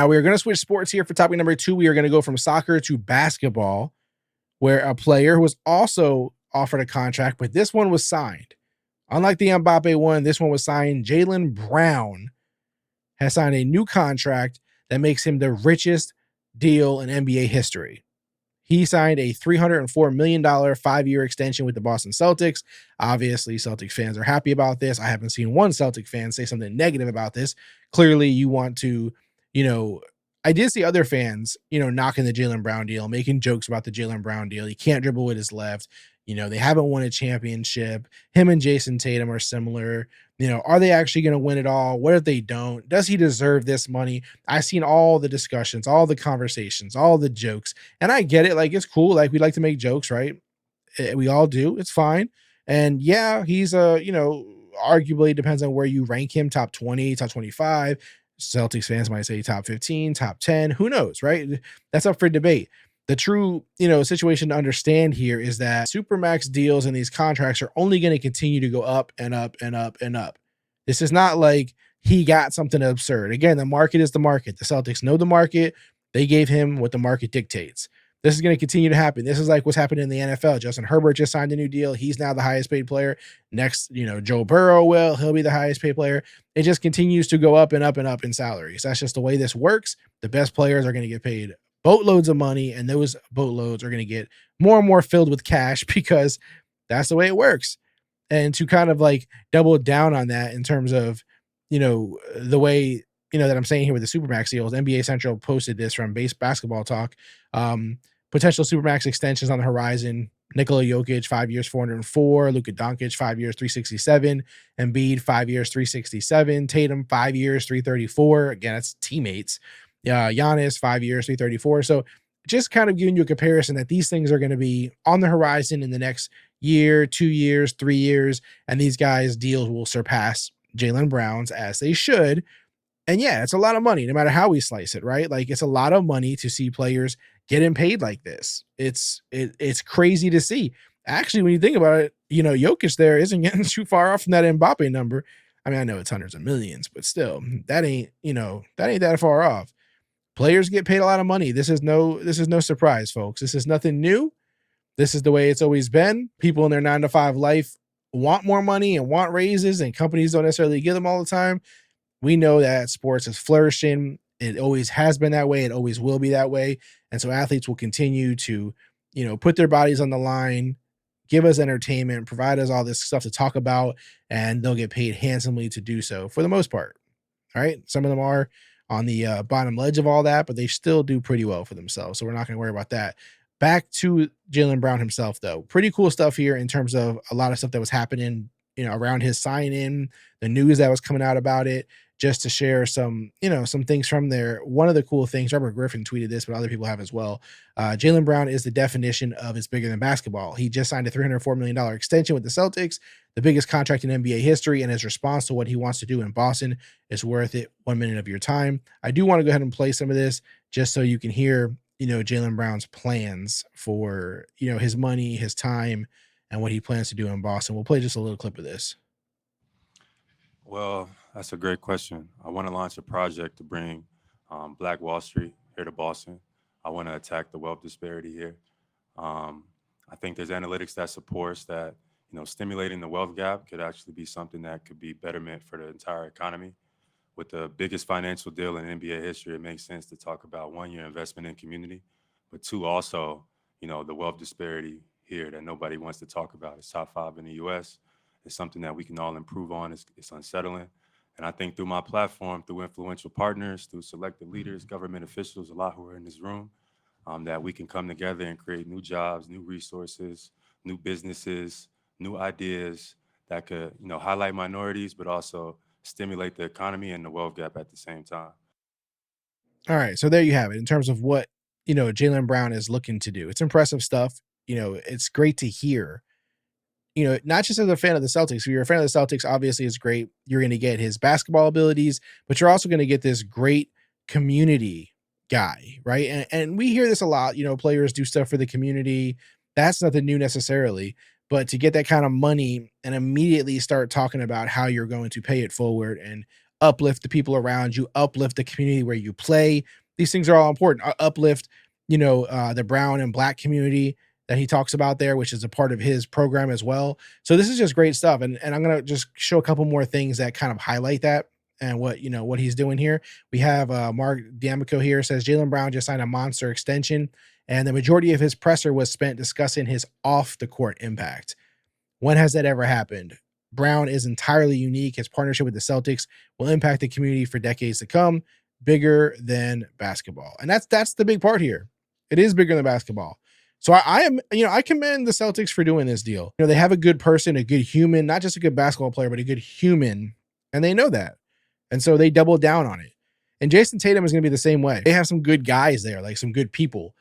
Now we are going to switch sports here for topic number 2. We are going to go from soccer to basketball, where a player who was also offered a contract, but this one was signed. Unlike the Mbappe one, this one was signed. Jaylen Brown has signed a new contract that makes him the richest deal in NBA history. He signed a $304 million 5-year extension with the Boston Celtics. Obviously, Celtics fans are happy about this. I haven't seen one Celtic fan say something negative about this. Clearly, you want to, you know, I did see other fans, knocking the Jaylen Brown deal, making jokes about the Jaylen Brown deal. He can't dribble with his left. They haven't won a championship. Him and Jason Tatum are similar. Are they actually going to win it all? What if they don't? Does he deserve this money? I've seen all the discussions, all the conversations, all the jokes, and I get it. Like, it's cool. Like, we like to make jokes, right? We all do. It's fine. And yeah, he's arguably depends on where you rank him, top 20, top 25. Celtics fans might say top 15, top 10. Who knows, right? That's up for debate. The true, situation to understand here is that supermax deals and these contracts are only going to continue to go up and up and up and up. This is not like he got something absurd. Again, the market is the market. The Celtics know the market. They gave him what the market dictates. This is going to continue to happen. This is like what's happening in the NFL. Justin Herbert just signed a new deal. He's now the highest paid player. Next, Joe Burrow he'll be the highest paid player. It just continues to go up and up and up in salaries. That's just the way this works. The best players are going to get paid boatloads of money, and those boatloads are going to get more and more filled with cash because that's the way it works. And to kind of like double down on that in terms of, the way, that I'm saying here with the Supermax deals, NBA Central posted this from Base Basketball Talk. Potential Supermax extensions on the horizon. Nikola Jokic, 5 years, 404. Luka Doncic, 5 years, 367. Embiid, 5 years, 367. Tatum, 5 years, 334. Again, that's teammates. Giannis, 5 years, 334. So just kind of giving you a comparison that these things are going to be on the horizon in the next year, 2 years, 3 years, and these guys' deals will surpass Jaylen Brown's, as they should. And yeah, it's a lot of money, no matter how we slice it, right? Like, it's a lot of money to see players getting paid like this. It's crazy to see. Actually, when you think about it, Jokic there isn't getting too far off from that Mbappe number. I mean, I know it's hundreds of millions, but still, that ain't that far off. Players get paid a lot of money. This is no surprise, folks. This is nothing new. This is the way it's always been. People in their 9-to-5 life want more money and want raises, and companies don't necessarily give them all the time. We know that sports is flourishing. It always has been that way. It always will be that way. And so athletes will continue to, put their bodies on the line, give us entertainment, provide us all this stuff to talk about, and they'll get paid handsomely to do so for the most part. All right. Some of them are on the bottom ledge of all that, but they still do pretty well for themselves. So we're not going to worry about that. Back to Jaylen Brown himself, though. Pretty cool stuff here in terms of a lot of stuff that was happening, around his sign-in, the news that was coming out about it. Just to share some things from there. One of the cool things, Robert Griffin tweeted this, but other people have as well. Jaylen Brown is the definition of it's bigger than basketball. He just signed a $304 million extension with the Celtics, the biggest contract in NBA history, and his response to what he wants to do in Boston is worth it. 1 minute of your time. I do want to go ahead and play some of this just so you can hear, Jaylen Brown's plans for, his money, his time, and what he plans to do in Boston. We'll play just a little clip of this. Well, that's a great question. I want to launch a project to bring Black Wall Street here to Boston. I want to attack the wealth disparity here. I think there's analytics that supports that, stimulating the wealth gap could actually be something that could be betterment for the entire economy. With the biggest financial deal in NBA history, it makes sense to talk about, one, your investment in community, but two, also, the wealth disparity here that nobody wants to talk about. It's top 5 in the U.S. It's something that we can all improve on. It's unsettling. And I think through my platform, through influential partners, through selected leaders, government officials, a lot who are in this room, that we can come together and create new jobs, new resources, new businesses, new ideas that could, highlight minorities, but also stimulate the economy and the wealth gap at the same time. All right. So there you have it in terms of what, Jaylen Brown is looking to do. It's impressive stuff. It's great to hear. Not just as a fan of the Celtics. If you're a fan of the Celtics, obviously it's great. You're going to get his basketball abilities, but you're also going to get this great community guy, right? And we hear this a lot. Players do stuff for the community. That's nothing new necessarily, but to get that kind of money and immediately start talking about how you're going to pay it forward and uplift the people around you, uplift the community where you play. These things are all important. Uplift, the brown and black community that he talks about there, which is a part of his program as well. So this is just great stuff. And I'm gonna just show a couple more things that kind of highlight that and what he's doing here. We have Mark D'Amico here says Jaylen Brown just signed a monster extension, and the majority of his presser was spent discussing his off the court impact. When has that ever happened? Brown is entirely unique. His partnership with the Celtics will impact the community for decades to come, bigger than basketball. And that's the big part here. It is bigger than basketball. So I commend the Celtics for doing this deal. They have a good person, a good human, not just a good basketball player, but a good human, and they know that. And so they double down on it. And Jason Tatum is going to be the same way. They have some good guys there, like some good people.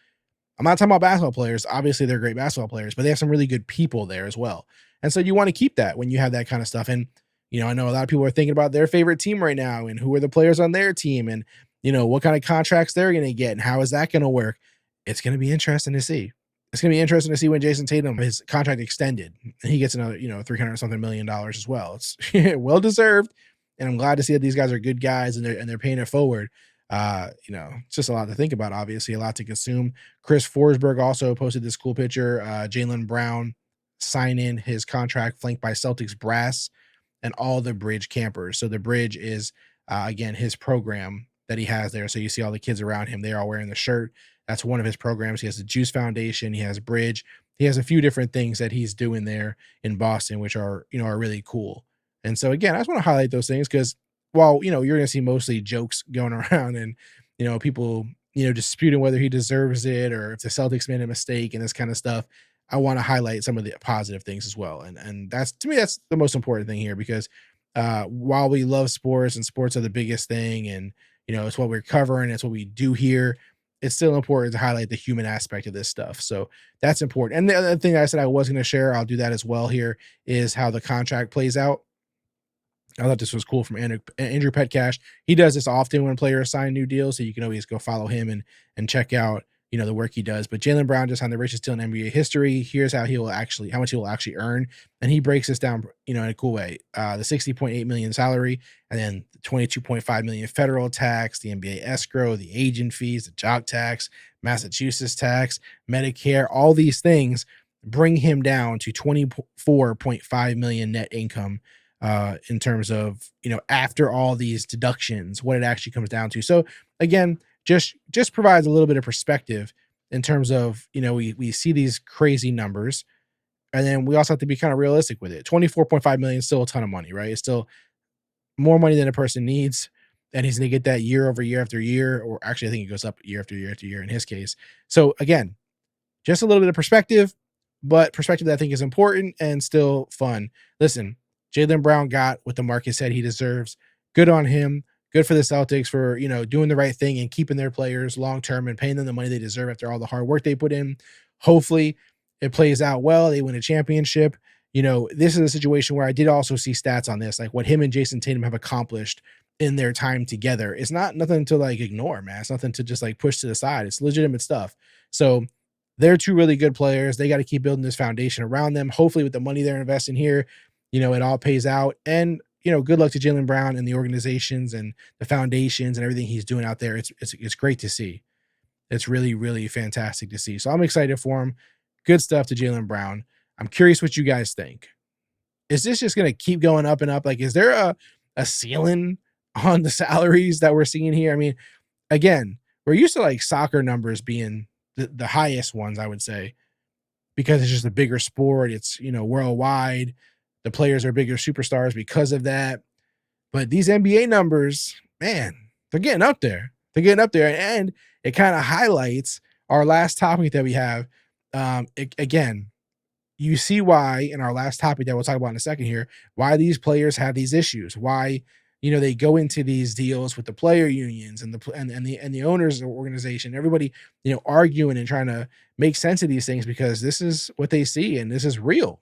I'm not talking about basketball players. Obviously, they're great basketball players, but they have some really good people there as well. And so you want to keep that when you have that kind of stuff. And, I know a lot of people are thinking about their favorite team right now and who are the players on their team and, what kind of contracts they're going to get and how is that going to work. It's going to be interesting to see. It's going to be interesting to see when Jason Tatum, his contract extended, and he gets another, $300 something million as well. It's well deserved. And I'm glad to see that these guys are good guys and they're paying it forward. It's just a lot to think about, obviously, a lot to consume. Chris Forsberg also posted this cool picture. Jaylen Brown signing his contract flanked by Celtics brass and all the Bridge campers. So the Bridge is, again, his program that he has there. So you see all the kids around him. They're all wearing the shirt. That's one of his programs. He has the Juice Foundation. He has Bridge. He has a few different things that he's doing there in Boston, which are really cool. And so, again, I just want to highlight those things because while, you're going to see mostly jokes going around and, people, disputing whether he deserves it or if the Celtics made a mistake and this kind of stuff, I want to highlight some of the positive things as well. And that's, to me, that's the most important thing here because while we love sports and sports are the biggest thing and, it's what we're covering, it's what we do here, it's still important to highlight the human aspect of this stuff. So that's important. And the other thing I said I was going to share, I'll do that as well here, is how the contract plays out. I thought this was cool from Andrew Petcash. He does this often when players sign new deals, so you can always go follow him and check out the work he does. But Jaylen Brown just signed the richest deal in NBA history. Here's how much he will actually earn, and he breaks this down in a cool way. The $60.8 million salary, and then the $22.5 million federal tax, the NBA escrow, the agent fees, the jock tax, Massachusetts tax, Medicare, all these things bring him down to $24.5 million net income. In terms of, after all these deductions, what it actually comes down to. So again, just provides a little bit of perspective in terms of, we see these crazy numbers and then we also have to be kind of realistic with it. 24.5 million is still a ton of money, right? It's still more money than a person needs. And he's going to get that year over year after year, or actually I think it goes up year after year after year in his case. So again, just a little bit of perspective, but perspective that I think is important and still fun. Listen, Jaylen Brown got what the market said he deserves. Good on him. Good for the Celtics for, doing the right thing and keeping their players long-term and paying them the money they deserve after all the hard work they put in. Hopefully it plays out well. They win a championship. This is a situation where I did also see stats on this, like what him and Jason Tatum have accomplished in their time together. It's not nothing to ignore, man. It's nothing to just push to the side. It's legitimate stuff. So they're two really good players. They got to keep building this foundation around them. Hopefully with the money they're investing here, it all pays out. And, good luck to Jaylen Brown and the organizations and the foundations and everything he's doing out there. It's great to see. It's really, really fantastic to see. So I'm excited for him. Good stuff to Jaylen Brown. I'm curious what you guys think. Is this just going to keep going up and up? Is there a ceiling on the salaries that we're seeing here? I mean, again, we're used to soccer numbers being the highest ones, I would say, because it's just a bigger sport. It's, worldwide. The players are bigger superstars because of that. But these NBA numbers, man, they're getting up there. They're getting up there. And it kind of highlights our last topic that we have. Again, you see why in our last topic that we'll talk about in a second here, why these players have these issues, why, they go into these deals with the player unions and the owners organization, everybody, arguing and trying to make sense of these things because this is what they see and this is real.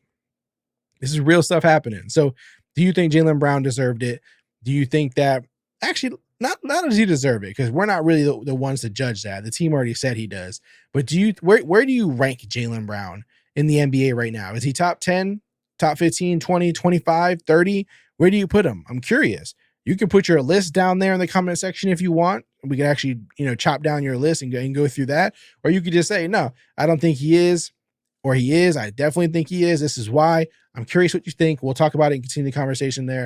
This is real stuff happening. So do you think Jaylen Brown deserved it? Do you think that actually not does he deserve it? Because we're not really the ones to judge that. The team already said he does. But where do you rank Jaylen Brown in the NBA right now? Is he top 10, top 15, 20, 25, 30? Where do you put him? I'm curious. You can put your list down there in the comment section if you want. We can actually, chop down your list and go through that. Or you could just say, no, I don't think he is, or he is. I definitely think he is. This is why. I'm curious what you think. We'll talk about it and continue the conversation there.